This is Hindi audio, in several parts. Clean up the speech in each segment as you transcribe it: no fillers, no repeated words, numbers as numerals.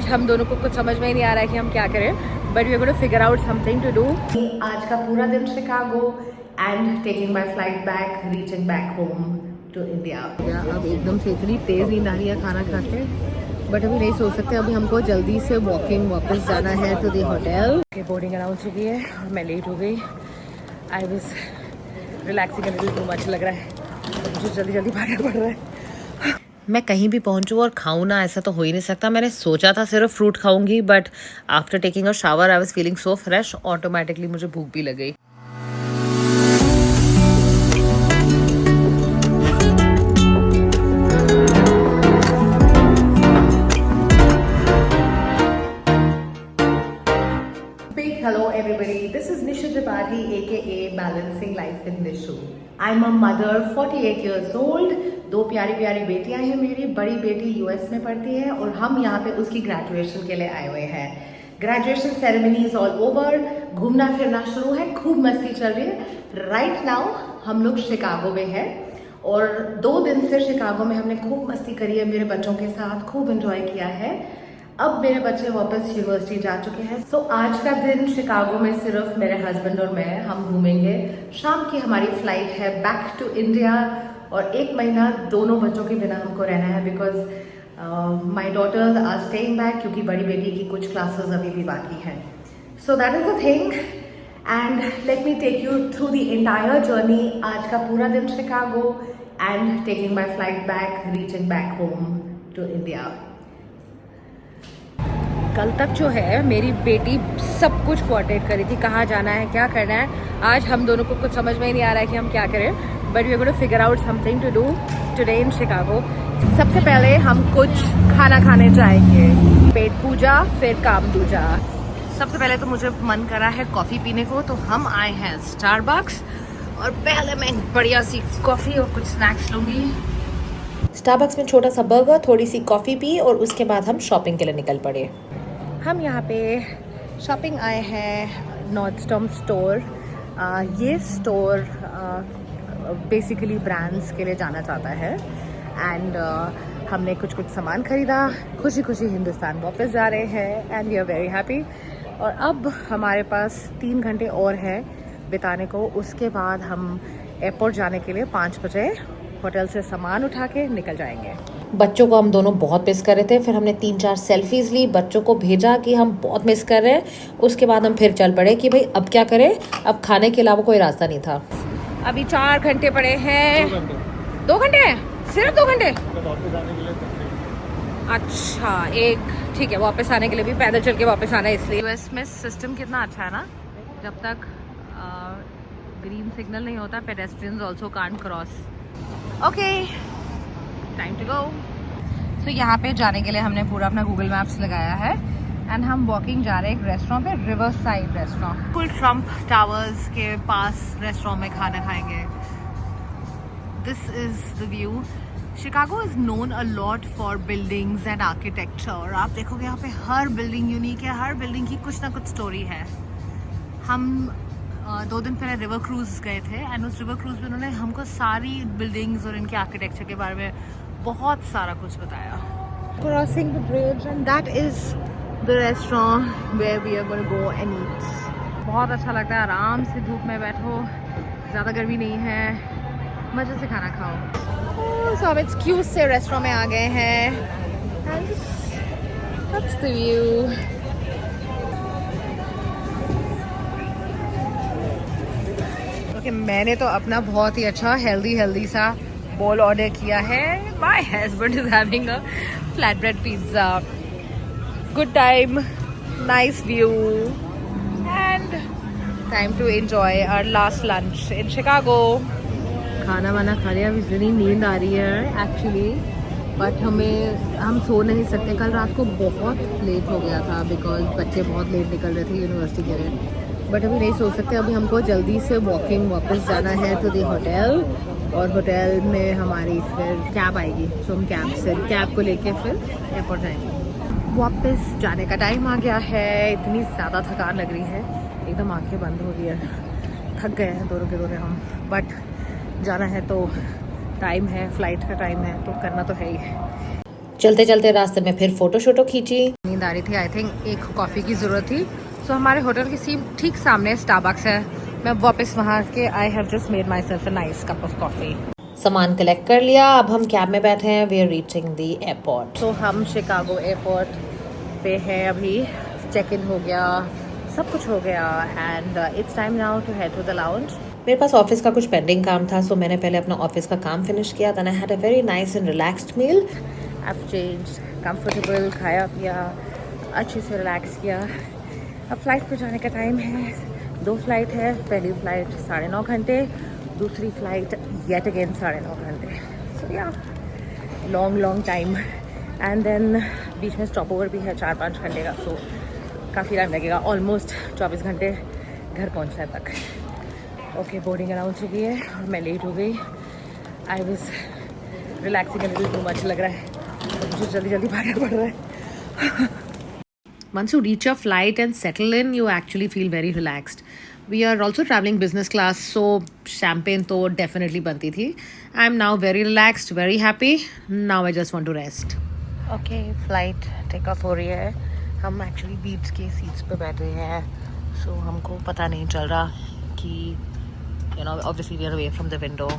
हम दोनों को कुछ समझ में ही नहीं आ रहा है कि हम क्या करें, but we are going to figure out something to do. आज का पूरा दिन Chicago and taking my flight back, reaching back home to India. अब एकदम से इतनी तेज नींद आ रही है खाना खा के, बट अभी नहीं सो सकते। अभी हमको जल्दी से वॉकिंग वापस जाना है to the hotel. Boarding announce हो गई है और मैं लेट हो गई। I was relaxing a little too much लग रहा है, मुझे जल्दी जल्दी भागना पड़ रहा है। मैं कहीं भी पहुंचूँ और खाऊं ना, ऐसा तो हो ही नहीं सकता। मैंने सोचा था सिर्फ फ्रूट खाऊंगी, but after taking a shower I was feeling so fresh, automatically मुझे भूख भी लग गई। Hello everybody, this is Nishu Tripathi aka Balancing Life with Nishu. I'm a mother, 48 years old. दो प्यारी प्यारी बेटियां हैं मेरी। बड़ी बेटी यूएस में पढ़ती है और हम यहाँ पे उसकी ग्रेजुएशन के लिए आए हुए हैं। Graduation ceremony is all over, घूमना फिरना शुरू है, खूब मस्ती चल रही है। राइट नाउ हम लोग शिकागो में हैं और 2 दिन से शिकागो में हमने खूब मस्ती करी है, मेरे बच्चों के साथ खूब एंजॉय किया है। अब मेरे बच्चे वापस यूनिवर्सिटी जा चुके हैं। सो आज का दिन शिकागो में सिर्फ मेरे हस्बैंड और मैं हम घूमेंगे। शाम की हमारी फ्लाइट है बैक टू इंडिया और 1 महीना दोनों बच्चों के बिना हमको रहना है, because my daughters are staying back, क्योंकि बड़ी बेटी की कुछ क्लासेस अभी भी बाकी हैं। So that is the thing and let me take you through the entire journey. आज का पूरा दिन Chicago and taking my flight back, reaching back home to India. कल तक जो है मेरी बेटी सब कुछ कोऑर्डिनेट करी थी, कहाँ जाना है, क्या करना है। आज हम दोनों को कुछ समझ में ही नहीं आ रहा है कि हम क्या करें, but we are going to figure out something to do today in Chicago. सबसे पहले हम कुछ खाना खाने जाएंगे, पेट पूजा फिर काम दूजा। सबसे पहले तो मुझे मन करा है कॉफ़ी पीने को, तो हम आए हैं स्टारबक्स और पहले मैं बढ़िया सी कॉफ़ी और कुछ स्नैक्स लूँगी। स्टारबक्स में छोटा सा बर्गर, थोड़ी सी कॉफ़ी पी और उसके बाद हम शॉपिंग के लिए निकल पड़े। हम यहाँ पे शॉपिंग आए हैं नॉर्डस्टॉर्म स्टोर। ये स्टोर बेसिकली ब्रांड्स के लिए जाना चाहता है एंड हमने कुछ सामान खरीदा। खुशी खुशी हिंदुस्तान वापस जा रहे हैं and we are very happy. और अब हमारे पास 3 घंटे और है बिताने को, उसके बाद हम एयरपोर्ट जाने के लिए 5 बजे होटल से सामान उठा के निकल जाएंगे। बच्चों को हम दोनों बहुत मिस कर रहे थे, फिर हमने 3-4 सेल्फीज ली, बच्चों को भेजा कि हम बहुत मिस कर रहे हैं। उसके बाद हम फिर चल पड़े कि भाई अब क्या करें, अब खाने के अलावा कोई रास्ता नहीं था। अभी 4 घंटे पड़े हैं। 2 घंटे हैं, सिर्फ 2 घंटे। अच्छा ठीक है, वापस आने के लिए भी पैदल चल के वापस आना है इसलिए। यूएस में सिस्टम कितना अच्छा है ना, जब तक ग्रीन सिग्नल नहीं होता pedestrians also can't cross. Okay, time to go. So यहाँ पे जाने के लिए हमने पूरा अपना गूगल मैप्स लगाया है एंड हम वॉकिंग जा रहे हैं एक रेस्टोरेंट पे, river side restaurant. Full Trump towers के पास रेस्टोरेंट में खाना खाएंगे। This is the view. Chicago is known a lot for buildings and architecture. आप देखोगे यहाँ पे हर बिल्डिंग यूनिक है, हर बिल्डिंग की कुछ ना कुछ स्टोरी है। हम 2 दिन पहले रिवर क्रूज गए थे एंड उस रिवर क्रूज में उन्होंने हमको सारी बिल्डिंग्स और इनके आर्किटेक्चर के बारे में बहुत सारा कुछ बताया। Crossing the bridge and that is the restaurant where we are going to go and eat. बहुत अच्छा लगता है, आराम से धूप में बैठो, ज़्यादा गर्मी नहीं है, मज़े से खाना खाओ। सो हम एक्सक्यूज से रेस्टोरेंट में आ गए हैं एंड दैट्स द व्यू। मैंने तो अपना बहुत ही अच्छा हेल्दी सा बोल ऑर्डर किया है। My husband is having a flat bread pizza. Good time, nice view and time to enjoy our last lunch in Chicago. खाना वाना खा लिया, अभी इतनी नींद आ रही है एक्चुअली, बट हम सो नहीं सकते। कल रात को बहुत लेट हो गया था बिकॉज बच्चे बहुत लेट निकल रहे थे यूनिवर्सिटी के लिए, बट अभी नहीं सो सकते। अभी हमको जल्दी से वॉकिंग वापस जाना है टू द होटल और होटल में हमारी फिर कैब आएगी, तो हम कैब को लेके फिर एयरपोर्ट जाएंगे। वापस जाने का टाइम आ गया है। इतनी ज़्यादा थकान लग रही है, एकदम आंखें बंद हो रही है, थक गए हैं दोनों के दोनों हम, बट जाना है तो टाइम है, फ्लाइट का टाइम है तो करना तो है ही। चलते चलते रास्ते में फिर फोटो शोटो खींची। नींद नींद आ रही थी। आई थिंक एक कॉफ़ी की ज़रूरत थी। सो हमारे होटल की ठीक सामने स्टारबक्स है। मैं वापस वहाँ के I have just made myself a nice cup of coffee. सामान कलेक्ट कर लिया, अब हम कैब में बैठे हैं। We are reaching the airport. तो हम शिकागो एयरपोर्ट पे हैं अभी। चेक इन हो गया, सब कुछ हो गया and it's time now to head to the lounge. मेरे पास ऑफिस का कुछ पेंडिंग काम था, सो मैंने पहले अपना ऑफिस का काम फिनिश किया। Then I had a very nice and relaxed meal. I change comfortable, खाया पिया, अच्छे से रिलैक्स किया। अब फ्लाइट पर जाने का टाइम है। 2 फ्लाइट है। पहली फ़्लाइट 9.5 घंटे, दूसरी फ़्लाइट येट अगेन 9.5 घंटे। सो या लॉन्ग टाइम एंड देन बीच में स्टॉप ओवर भी है 4-5 घंटे का। सो काफ़ी टाइम लगेगा, ऑलमोस्ट 24 घंटे घर पहुंचने तक। ओके, बोर्डिंग अनाउंस हो गई है और मैं लेट हो गई। I was relaxing a little too much लग रहा है, तो मुझे जल्दी भागना पड़ रहा है। Once you reach your flight and settle in, you actually feel very relaxed. We are also traveling business class, so champagne तो definitely बनती थी. I'm now very relaxed, very happy. Now I just want to rest. Okay, flight take off हो रही है। हम actually beach के seats पे बैठे हैं, so हमको पता नहीं चल रहा कि obviously we are away from the window.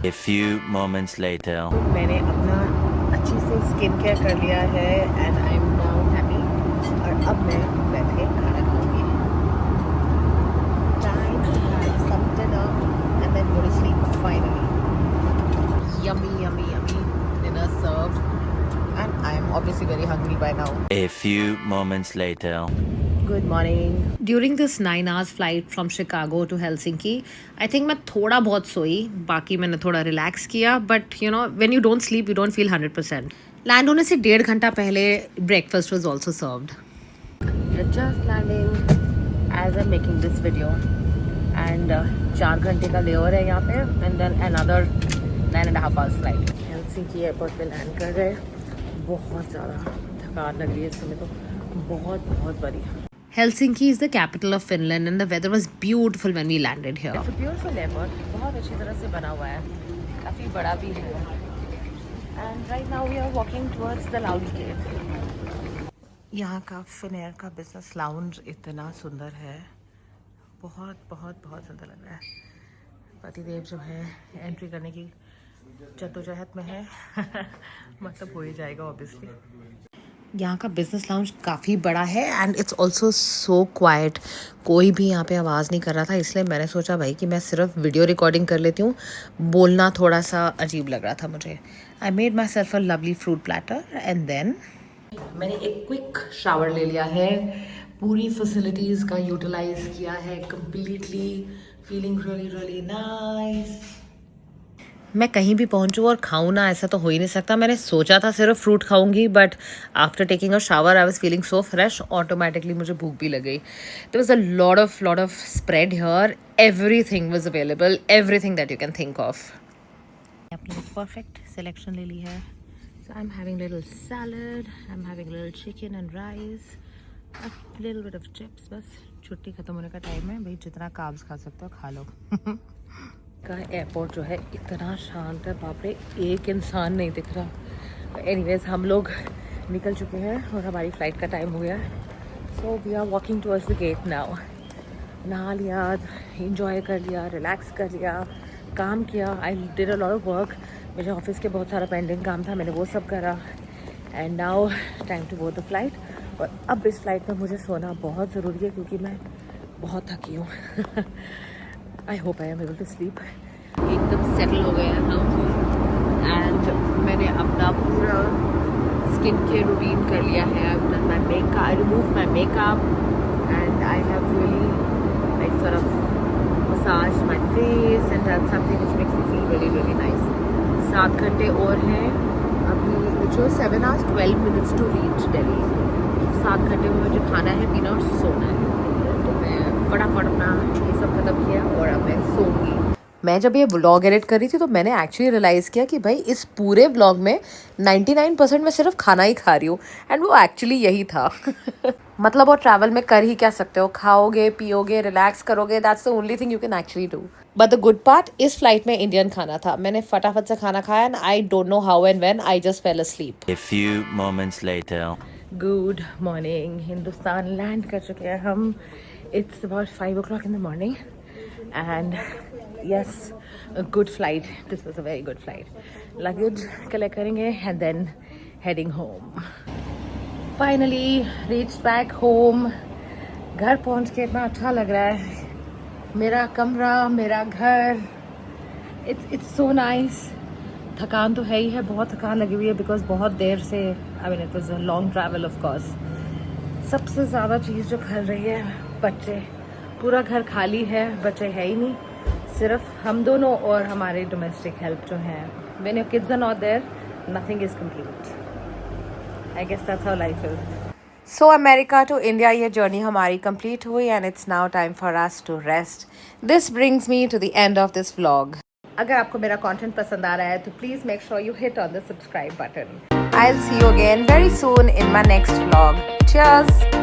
A few moments later. मैंने अपना अच्छी से स्किन केयर कर लिया है and I'm now happy. और अब मैं बैठ के खाना खाऊंगी। Time to have some dinner and then go to sleep finally. Yummy dinner served and I am obviously very hungry by now. A few moments later. Good morning. During this 9 hours flight from Chicago to Helsinki, I think मैं थोड़ा बहुत सोई, बाकी मैंने थोड़ा रिलैक्स किया। But when you don't sleep, you don't feel 100%. Land होने से 1.5 घंटा पहले breakfast was also served. We're just landing as I'm making this video and 4 घंटे का लेओवर है यहाँ पे and then another 9.5 hours flight. Helsinki airport पे लैंड कर गए। बहुत ज़्यादा थकान लग रही है इस समय, तो बहुत बड़ी। Helsinki is the capital of Finland and the weather was beautiful when we landed here. It's a beautiful airport, बहुत अच्छी तरह से बना हुआ है, काफ़ी बड़ा भी है। And right now we are walking towards the lounge gate. यहाँ का फिनएयर का बिजनेस लाउंज इतना सुंदर है, बहुत सुंदर लग रहा है। पतिदेव जो है एंट्री करने की जद्दोजहद में है। मतलब हो ही जाएगा ऑब्वियसली। यहाँ का बिजनेस लाउंज काफ़ी बड़ा है and it's also so quite. कोई भी यहाँ पे आवाज़ नहीं कर रहा था, इसलिए मैंने सोचा भाई कि मैं सिर्फ वीडियो रिकॉर्डिंग कर लेती हूँ। बोलना थोड़ा सा अजीब लग रहा था मुझे। I made myself a lovely fruit platter and then मैंने एक क्विक शावर ले लिया है। पूरी फैसिलिटीज़ का यूटिलाइज किया है कम्प्लीटली। Feeling really nice. मैं कहीं भी पहुंचूँ और खाऊं ना, ऐसा तो हो ही नहीं सकता। मैंने सोचा था सिर्फ फ्रूट खाऊंगी, but after taking a shower I was feeling so fresh, automatically मुझे भूख भी लग गई। There was a lot of spread here, everything was available, everything that you can think of. अपनी परफेक्ट सिलेक्शन ले ली है। So I am having little salad, I am having little chicken and rice, a little bit of chips. बस छुट्टी खत्म होने का टाइम है भाई, जितना कार्ब्स खा सकते हो खा लो। का एयरपोर्ट जो है इतना शांत है, बाप रे, एक इंसान नहीं दिख रहा। एनीवेज हम लोग निकल चुके हैं और हमारी फ़्लाइट का टाइम हो गया। So we are walking towards the gate now. नहा लिया, इंजॉय कर लिया, रिलैक्स कर लिया, काम किया। I did a lot of work. मेरे ऑफिस के बहुत सारा पेंडिंग काम था, मैंने वो सब करा। And now time to board the flight. और अब इस फ्लाइट में मुझे सोना बहुत ज़रूरी है क्योंकि मैं बहुत थकी हूँ। I hope I am able to sleep. एकदम सेटल हो गए हैं हम एंड मैंने अपना पूरा स्किन केयर रूटीन कर लिया है। I done my makeup, I remove my makeup and I have really like sort of massage my face and that's something which makes me feel really nice. 7 घंटे और हैं अभी, जो 7 hours 12 minutes to reach Delhi. 7 घंटे में मुझे खाना है, पीना और सोना है। तो मैं फटाफट अपना ये सब खत्म किया और अब मैं सोऊंगी। मैं जब ये व्लॉग एडिट कर रही थी तो मैंने एक्चुअली रियलाइज़ किया कि भाई इस पूरे व्लॉग में 99% मैं सिर्फ खाना ही खा रही हूँ एंड वो एक्चुअली यही था। मतलब और ट्रैवल में कर ही क्या सकते हो, खाओगे पियोगे रिलैक्स करोगे, that's the only thing you can actually do. But the good part, इस फ्लाइट में इंडियन खाना था, मैंने फटाफट से खाना खाया and I don't know how and when I just fail asleep. A few moments later. Good morning. Hindustan land कर चुके हैं हम। It's about 5 o'clock in the morning and yes, a good flight. This was a very good flight. Luggage collect करेंगे and then heading home. Finally reached back home. घर पहुंच के इतना अच्छा लग रहा है। मेरा कमरा, मेरा घर, it's so nice. थकान तो है ही है, बहुत थकान लगी हुई है बिकॉज बहुत देर से I mean it was a long travel of course. सबसे ज़्यादा चीज़ जो खल रही है बच्चे। पूरा घर खाली है, बच्चे है ही नहीं, सिर्फ हम दोनों और हमारे डोमेस्टिक हेल्प जो हैं। When your kids are not there, nothing is complete. I guess that's how life is. So America to India ये जर्नी हमारी कंप्लीट हुई and it's now time for us to rest. This brings me to the end of this vlog. अगर आपको मेरा कंटेंट पसंद आ रहा है तो please make sure you hit on the subscribe button. I will see you again very soon in my next vlog. Cheers!